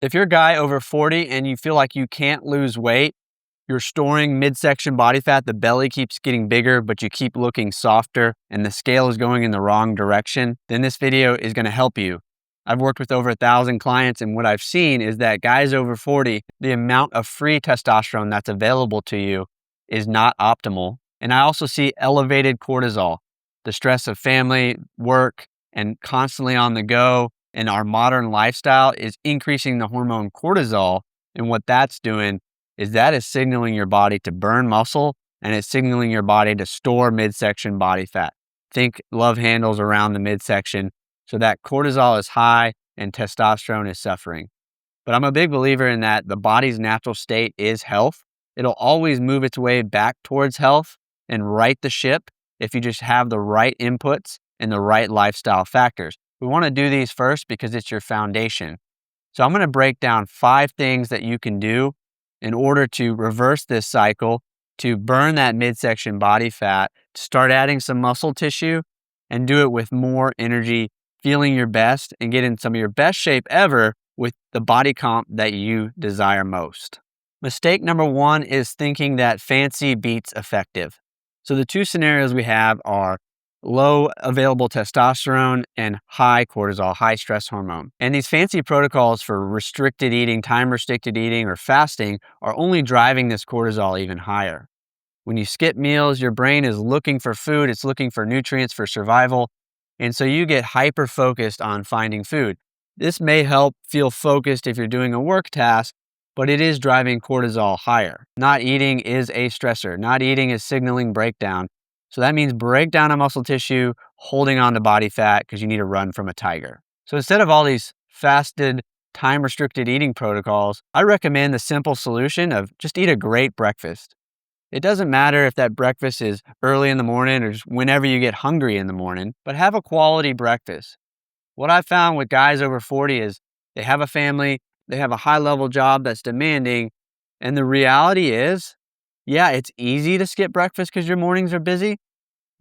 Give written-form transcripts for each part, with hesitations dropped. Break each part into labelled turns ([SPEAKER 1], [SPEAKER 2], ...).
[SPEAKER 1] If you're a guy over 40 and you feel like you can't lose weight, you're storing midsection body fat, the belly keeps getting bigger, but you keep looking softer and the scale is going in the wrong direction, then this video is going to help you. I've worked with over 1,000 clients, and what I've seen is that guys over 40, the amount of free testosterone that's available to you is not optimal. And I also see elevated cortisol, the stress of family, work, and constantly on the go. And our modern lifestyle is increasing the hormone cortisol. And what that's doing is that is signaling your body to burn muscle, and it's signaling your body to store midsection body fat. Think love handles around the midsection. So that cortisol is high and testosterone is suffering. But I'm a big believer in that the body's natural state is health. It'll always move its way back towards health and right the ship if you just have the right inputs and the right lifestyle factors. We want to do these first because it's your foundation. So I'm going to break down 5 things that you can do in order to reverse this cycle, to burn that midsection body fat, to start adding some muscle tissue, and do it with more energy, feeling your best, and get in some of your best shape ever with the body comp that you desire most. Mistake number 1 is thinking that fancy beats effective. So the 2 scenarios we have are low available testosterone and high cortisol, high stress hormone. And these fancy protocols for restricted eating, time restricted eating, or fasting are only driving this cortisol even higher. When you skip meals, your brain is looking for food, it's looking for nutrients for survival. And so you get hyper focused on finding food. This may help feel focused if you're doing a work task, but it is driving cortisol higher. Not eating is a stressor. Not eating is signaling breakdown. So that means breakdown of muscle tissue, holding on to body fat because you need to run from a tiger. So instead of all these fasted, time-restricted eating protocols, I recommend the simple solution of just eat a great breakfast. It doesn't matter if that breakfast is early in the morning or just whenever you get hungry in the morning, but have a quality breakfast. What I found with guys over 40 is they have a family, they have a high-level job that's demanding, and the reality is, yeah, it's easy to skip breakfast because your mornings are busy,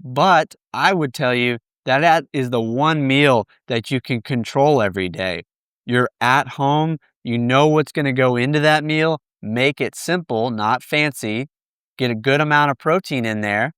[SPEAKER 1] but I would tell you that that is the one meal that you can control every day. You're at home, you know what's going to go into that meal, make it simple, not fancy, get a good amount of protein in there,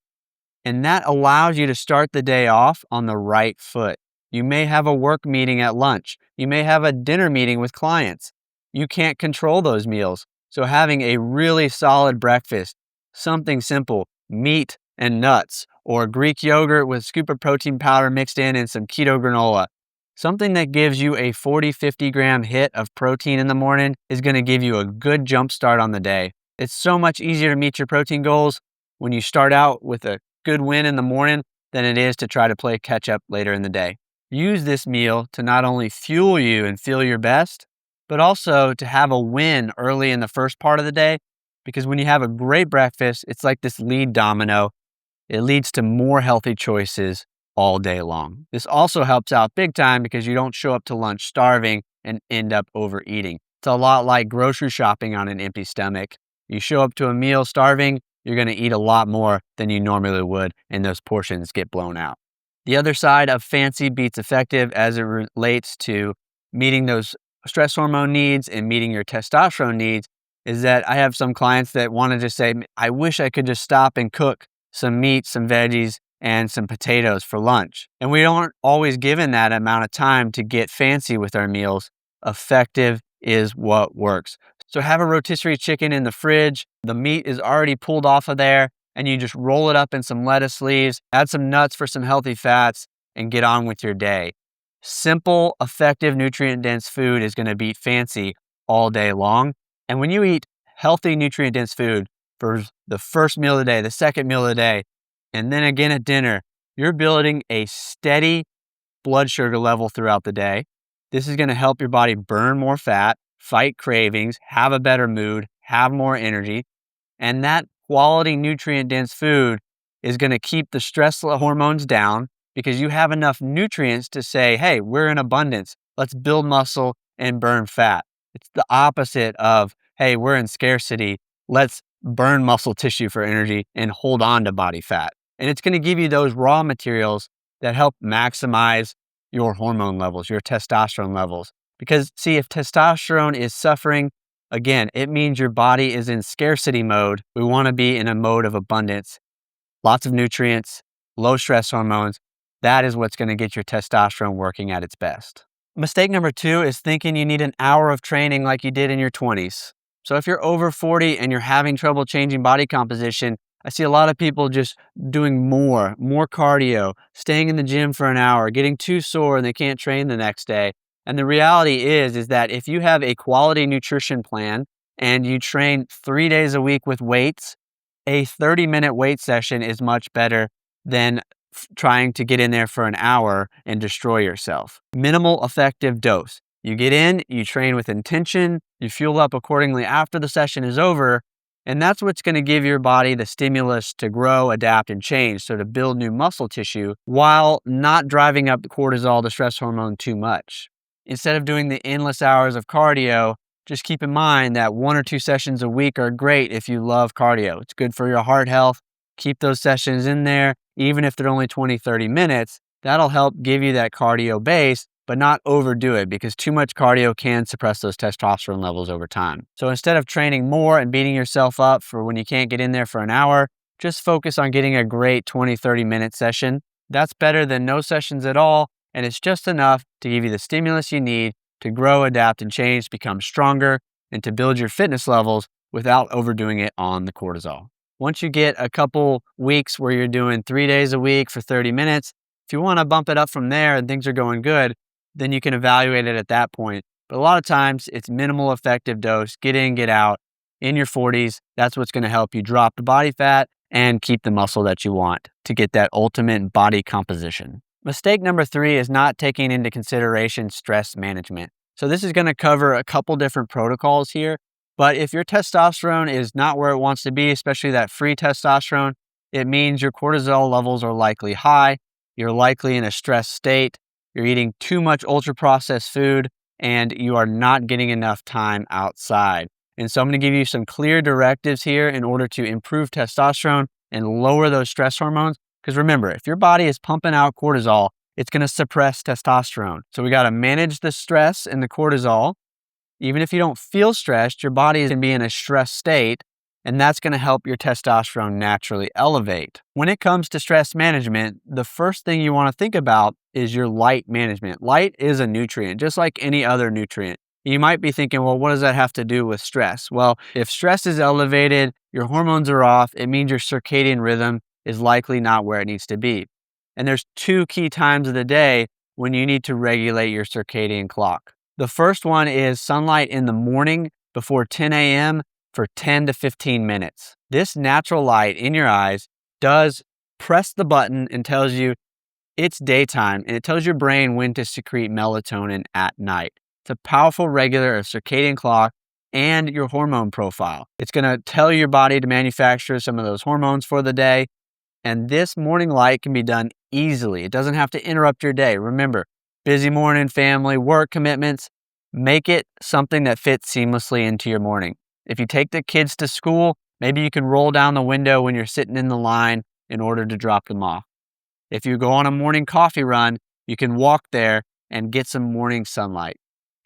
[SPEAKER 1] and that allows you to start the day off on the right foot. You may have a work meeting at lunch. You may have a dinner meeting with clients. You can't control those meals. So having a really solid breakfast, something simple, meat and nuts, or Greek yogurt with a scoop of protein powder mixed in and some keto granola, something that gives you a 40-50 gram hit of protein in the morning is going to give you a good jump start on the day. It's so much easier to meet your protein goals when you start out with a good win in the morning than it is to try to play catch up later in the day. Use this meal to not only fuel you and feel your best, but also to have a win early in the first part of the day. Because when you have a great breakfast, it's like this lead domino. It leads to more healthy choices all day long. This also helps out big time because you don't show up to lunch starving and end up overeating. It's a lot like grocery shopping on an empty stomach. You show up to a meal starving, you're going to eat a lot more than you normally would, and those portions get blown out. The other side of fancy beats effective as it relates to meeting those stress hormone needs and meeting your testosterone needs is that I have some clients that want to just say, I wish I could just stop and cook some meat, some veggies, and some potatoes for lunch. And we aren't always given that amount of time to get fancy with our meals. Effective is what works. So have a rotisserie chicken in the fridge. The meat is already pulled off of there, and you just roll it up in some lettuce leaves, add some nuts for some healthy fats, and get on with your day. Simple, effective, nutrient-dense food is going to beat fancy all day long. And when you eat healthy, nutrient-dense food for the first meal of the day, the second meal of the day, and then again at dinner, you're building a steady blood sugar level throughout the day. This is going to help your body burn more fat, fight cravings, have a better mood, have more energy. And that quality nutrient-dense food is going to keep the stress hormones down because you have enough nutrients to say, hey, we're in abundance. Let's build muscle and burn fat. It's the opposite of, hey, we're in scarcity. Let's burn muscle tissue for energy and hold on to body fat. And it's going to give you those raw materials that help maximize your hormone levels, your testosterone levels. Because see, if testosterone is suffering, again, it means your body is in scarcity mode. We want to be in a mode of abundance, lots of nutrients, low stress hormones. That is what's going to get your testosterone working at its best. Mistake number 2 is thinking you need an hour of training like you did in your 20s. So if you're over 40 and you're having trouble changing body composition, I see a lot of people just doing more cardio, staying in the gym for an hour, getting too sore and they can't train the next day. And the reality is that if you have a quality nutrition plan and you train 3 days a week with weights, a 30-minute weight session is much better than trying to get in there for an hour and destroy yourself. Minimal effective dose. You get in, you train with intention, you fuel up accordingly after the session is over, and that's what's going to give your body the stimulus to grow, adapt, and change, so to build new muscle tissue while not driving up the cortisol, the stress hormone, too much. Instead of doing the endless hours of cardio, just keep in mind that 1 or 2 sessions a week are great if you love cardio. It's good for your heart health. Keep those sessions in there, even if they're only 20, 30 minutes. That'll help give you that cardio base, but not overdo it, because too much cardio can suppress those testosterone levels over time. So instead of training more and beating yourself up for when you can't get in there for an hour, just focus on getting a great 20, 30-minute session. That's better than no sessions at all, and it's just enough to give you the stimulus you need to grow, adapt, and change, become stronger, and to build your fitness levels without overdoing it on the cortisol. Once you get a couple weeks where you're doing 3 days a week for 30 minutes, if you want to bump it up from there and things are going good, then you can evaluate it at that point. But a lot of times it's minimal effective dose, get in, get out. In your 40s, that's what's going to help you drop the body fat and keep the muscle that you want to get that ultimate body composition. Mistake number 3 is not taking into consideration stress management. So this is going to cover a couple different protocols here. But if your testosterone is not where it wants to be, especially that free testosterone, it means your cortisol levels are likely high. You're likely in a stressed state. You're eating too much ultra-processed food, and you are not getting enough time outside. And so I'm going to give you some clear directives here in order to improve testosterone and lower those stress hormones. Because remember, if your body is pumping out cortisol, it's going to suppress testosterone. So we got to manage the stress and the cortisol. Even if you don't feel stressed, your body is going to be in a stress state, and that's going to help your testosterone naturally elevate. When it comes to stress management, the first thing you want to think about is your light management. Light is a nutrient, just like any other nutrient. You might be thinking, well, what does that have to do with stress? Well, if stress is elevated, your hormones are off, it means your circadian rhythm is likely not where it needs to be. And there's 2 key times of the day when you need to regulate your circadian clock. The first one is sunlight in the morning before 10 a.m. for 10 to 15 minutes. This natural light in your eyes does press the button and tells you it's daytime, and it tells your brain when to secrete melatonin at night. It's a powerful regulator of circadian clock and your hormone profile. It's going to tell your body to manufacture some of those hormones for the day, and this morning light can be done easily. It doesn't have to interrupt your day. Remember, busy morning, family, work commitments, make it something that fits seamlessly into your morning. If you take the kids to school, maybe you can roll down the window when you're sitting in the line in order to drop them off. If you go on a morning coffee run, you can walk there and get some morning sunlight.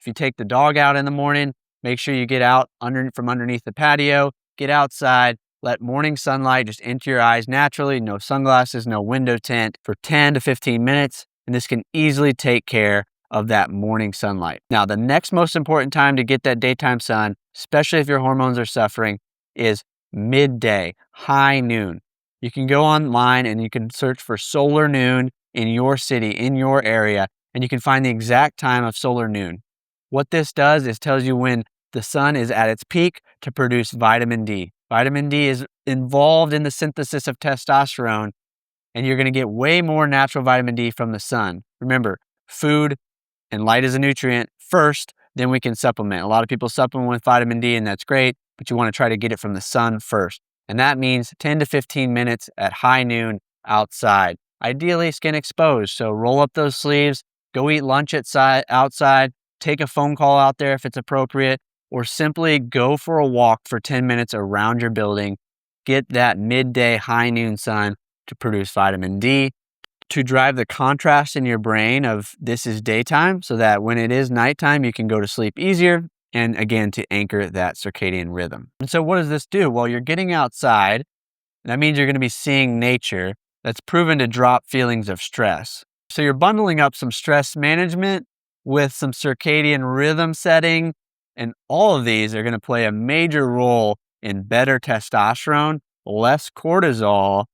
[SPEAKER 1] If you take the dog out in the morning, make sure you get out from underneath the patio, get outside, let morning sunlight just enter your eyes naturally, no sunglasses, no window tint, for 10 to 15 minutes. And this can easily take care of that morning sunlight. Now, the next most important time to get that daytime sun, especially if your hormones are suffering, is midday, high noon. You can go online and you can search for solar noon in your city, in your area, and you can find the exact time of solar noon. What this does is tells you when the sun is at its peak to produce vitamin D. Vitamin D is involved in the synthesis of testosterone, and you're going to get way more natural vitamin D from the sun. Remember, food and light is a nutrient first, then we can supplement. A lot of people supplement with vitamin D, and that's great, but you want to try to get it from the sun first. And that means 10 to 15 minutes at high noon outside. Ideally, skin exposed. So roll up those sleeves, go eat lunch outside, take a phone call out there if it's appropriate, or simply go for a walk for 10 minutes around your building. Get that midday high noon sun to produce vitamin D, to drive the contrast in your brain of this is daytime so that when it is nighttime, you can go to sleep easier. And again, to anchor that circadian rhythm. And so what does this do? Well, you're getting outside. That means you're going to be seeing nature. That's proven to drop feelings of stress. So you're bundling up some stress management with some circadian rhythm setting. And all of these are going to play a major role in better testosterone, less cortisol,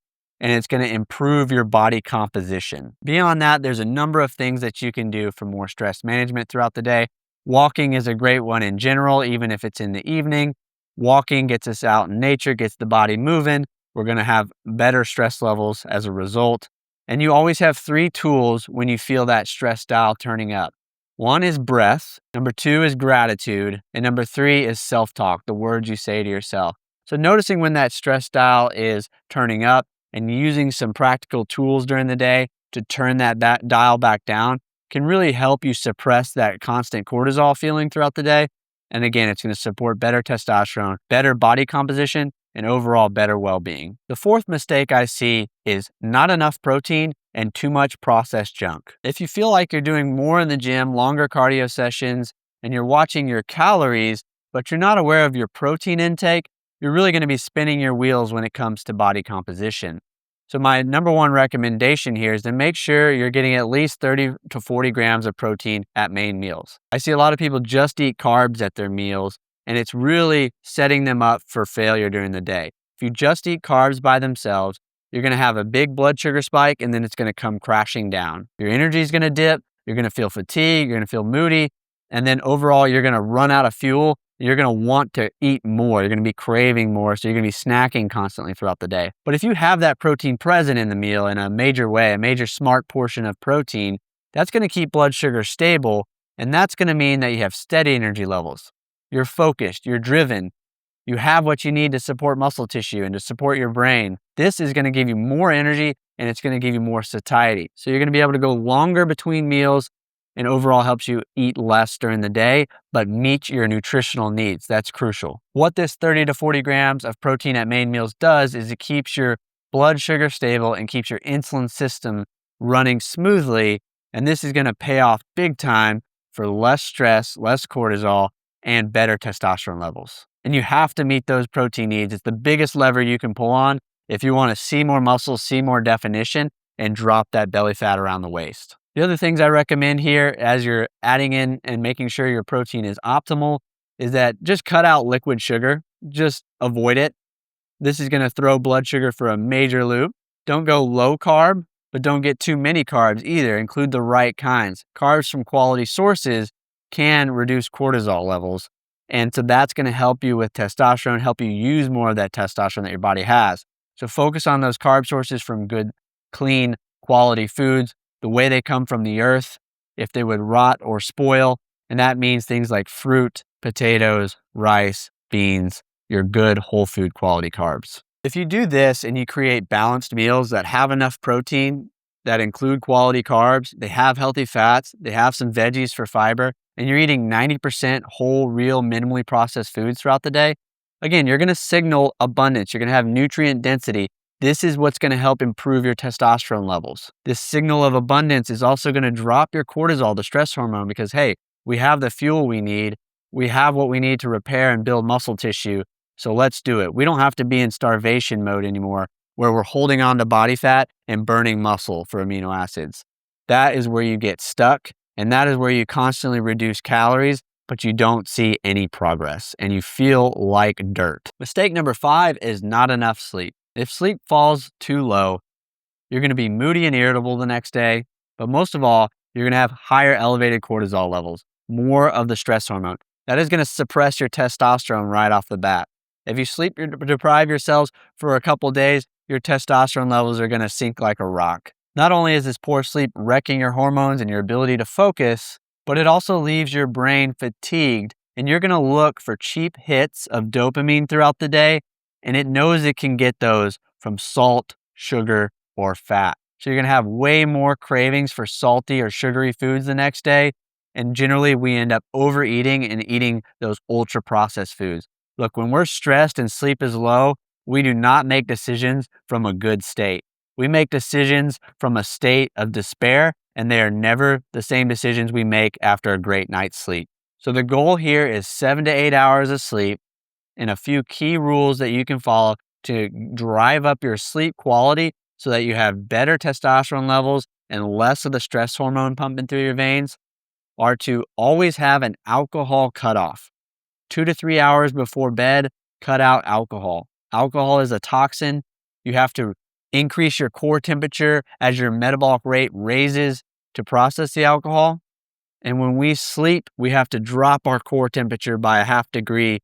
[SPEAKER 1] and it's going to improve your body composition. Beyond that, there's a number of things that you can do for more stress management throughout the day. Walking is a great one in general, even if it's in the evening. Walking gets us out in nature, gets the body moving. We're going to have better stress levels as a result. And you always have 3 tools when you feel that stress dial turning up. 1 is breath, number 2 is gratitude, and number 3 is self-talk, the words you say to yourself. So noticing when that stress dial is turning up and using some practical tools during the day to turn that dial back down can really help you suppress that constant cortisol feeling throughout the day. And again, it's going to support better testosterone, better body composition, and overall better well-being. The 4th mistake I see is not enough protein and too much processed junk. If you feel like you're doing more in the gym, longer cardio sessions, and you're watching your calories, but you're not aware of your protein intake, you're really going to be spinning your wheels when it comes to body composition. So my number 1 recommendation here is to make sure you're getting at least 30 to 40 grams of protein at main meals. I see a lot of people just eat carbs at their meals, and it's really setting them up for failure during the day. If you just eat carbs by themselves, you're going to have a big blood sugar spike, and then it's going to come crashing down. Your energy is going to dip, you're going to feel fatigue, you're going to feel moody, and then overall you're going to run out of fuel. You're going to want to eat more. You're going to be craving more, so you're going to be snacking constantly throughout the day. But if you have that protein present in the meal in a major way, a major smart portion of protein, that's going to keep blood sugar stable, and that's going to mean that you have steady energy levels. You're focused, you're driven, you have what you need to support muscle tissue and to support your brain. This is going to give you more energy, and it's going to give you more satiety. So you're going to be able to go longer between meals, and overall helps you eat less during the day, but meet your nutritional needs. That's crucial. What this 30 to 40 grams of protein at main meals does is it keeps your blood sugar stable and keeps your insulin system running smoothly. And this is going to pay off big time for less stress, less cortisol, and better testosterone levels. And you have to meet those protein needs. It's the biggest lever you can pull on if you want to see more muscle, see more definition, and drop that belly fat around the waist. The other things I recommend here as you're adding in and making sure your protein is optimal is that just cut out liquid sugar. Just avoid it. This is going to throw blood sugar for a major loop. Don't go low carb, but don't get too many carbs either. Include the right kinds. Carbs from quality sources can reduce cortisol levels. And so that's going to help you with testosterone, help you use more of that testosterone that your body has. So focus on those carb sources from good, clean, quality foods, the way they come from the earth, if they would rot or spoil. And that means things like fruit, potatoes, rice, beans, your good whole food quality carbs. If you do this and you create balanced meals that have enough protein, that include quality carbs, they have healthy fats, they have some veggies for fiber, and you're eating 90% whole, real, minimally processed foods throughout the day, again, you're going to signal abundance. You're going to have nutrient density. This is what's going to help improve your testosterone levels. This signal of abundance is also going to drop your cortisol, the stress hormone, because, hey, we have the fuel we need. We have what we need to repair and build muscle tissue. So let's do it. We don't have to be in starvation mode anymore where we're holding on to body fat and burning muscle for amino acids. That is where you get stuck, and that is where you constantly reduce calories, but you don't see any progress and you feel like dirt. Mistake number 5 is not enough sleep. If sleep falls too low, you're going to be moody and irritable the next day, but most of all, you're going to have higher elevated cortisol levels, more of the stress hormone. That is going to suppress your testosterone right off the bat. If you sleep deprive yourselves for a couple days, your testosterone levels are going to sink like a rock. Not only is this poor sleep wrecking your hormones and your ability to focus, but it also leaves your brain fatigued, and you're going to look for cheap hits of dopamine throughout the day, and it knows it can get those from salt, sugar, or fat. So you're going to have way more cravings for salty or sugary foods the next day, and generally we end up overeating and eating those ultra-processed foods. Look, when we're stressed and sleep is low, we do not make decisions from a good state. We make decisions from a state of despair, and they are never the same decisions we make after a great night's sleep. So the goal here is 7 to 8 hours of sleep and a few key rules that you can follow to drive up your sleep quality so that you have better testosterone levels and less of the stress hormone pumping through your veins are to always have an alcohol cutoff. 2 to 3 hours before bed, cut out alcohol. Alcohol is a toxin. You have to increase your core temperature as your metabolic rate raises to process the alcohol. And when we sleep, we have to drop our core temperature by a half degree.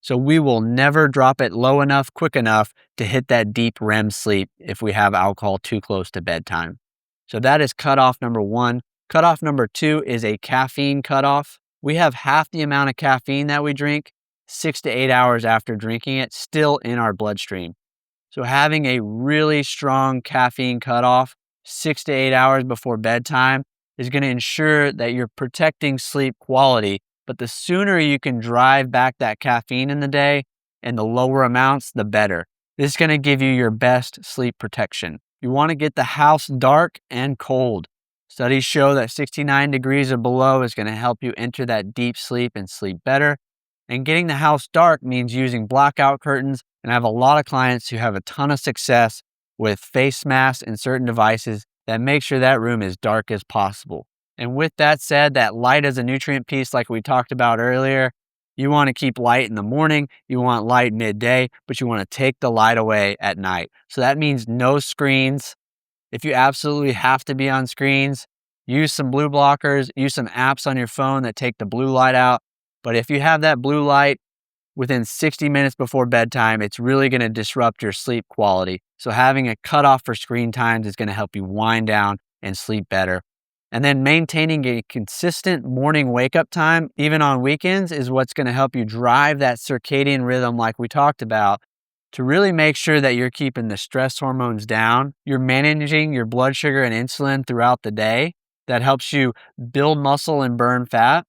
[SPEAKER 1] So we will never drop it low enough, quick enough to hit that deep REM sleep if we have alcohol too close to bedtime. So that is cutoff number 1. Cutoff number 2 is a caffeine cutoff. We have half the amount of caffeine that we drink 6 to 8 hours after drinking it still in our bloodstream. So having a really strong caffeine cutoff 6 to 8 hours before bedtime is going to ensure that you're protecting sleep quality. But the sooner you can drive back that caffeine in the day and the lower amounts, the better. This is going to give you your best sleep protection. You want to get the house dark and cold. Studies show that 69 degrees or below is going to help you enter that deep sleep and sleep better. And getting the house dark means using blackout curtains. And I have a lot of clients who have a ton of success with face masks and certain devices that make sure that room is dark as possible. And with that said, that light as a nutrient piece, like we talked about earlier, you want to keep light in the morning, you want light midday, but you want to take the light away at night. So that means no screens. If you absolutely have to be on screens, use some blue blockers, use some apps on your phone that take the blue light out. But if you have that blue light within 60 minutes before bedtime, it's really going to disrupt your sleep quality. So having a cutoff for screen times is going to help you wind down and sleep better. And then maintaining a consistent morning wake-up time, even on weekends, is what's going to help you drive that circadian rhythm like we talked about to really make sure that you're keeping the stress hormones down. You're managing your blood sugar and insulin throughout the day. That helps you build muscle and burn fat,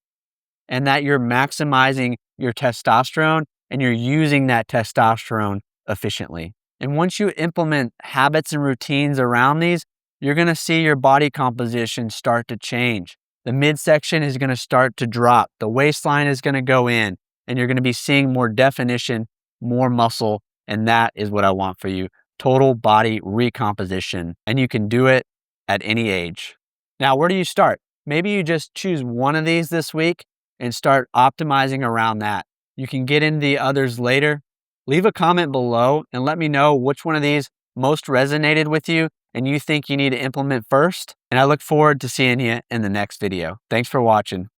[SPEAKER 1] and that you're maximizing your testosterone and you're using that testosterone efficiently. And once you implement habits and routines around these, you're going to see your body composition start to change. The midsection is going to start to drop. The waistline is going to go in, and you're going to be seeing more definition, more muscle, and that is what I want for you. Total body recomposition. And you can do it at any age. Now, where do you start? Maybe you just choose one of these this week and start optimizing around that. You can get into the others later. Leave a comment below and let me know which one of these most resonated with you and you think you need to implement first. And I look forward to seeing you in the next video. Thanks for watching.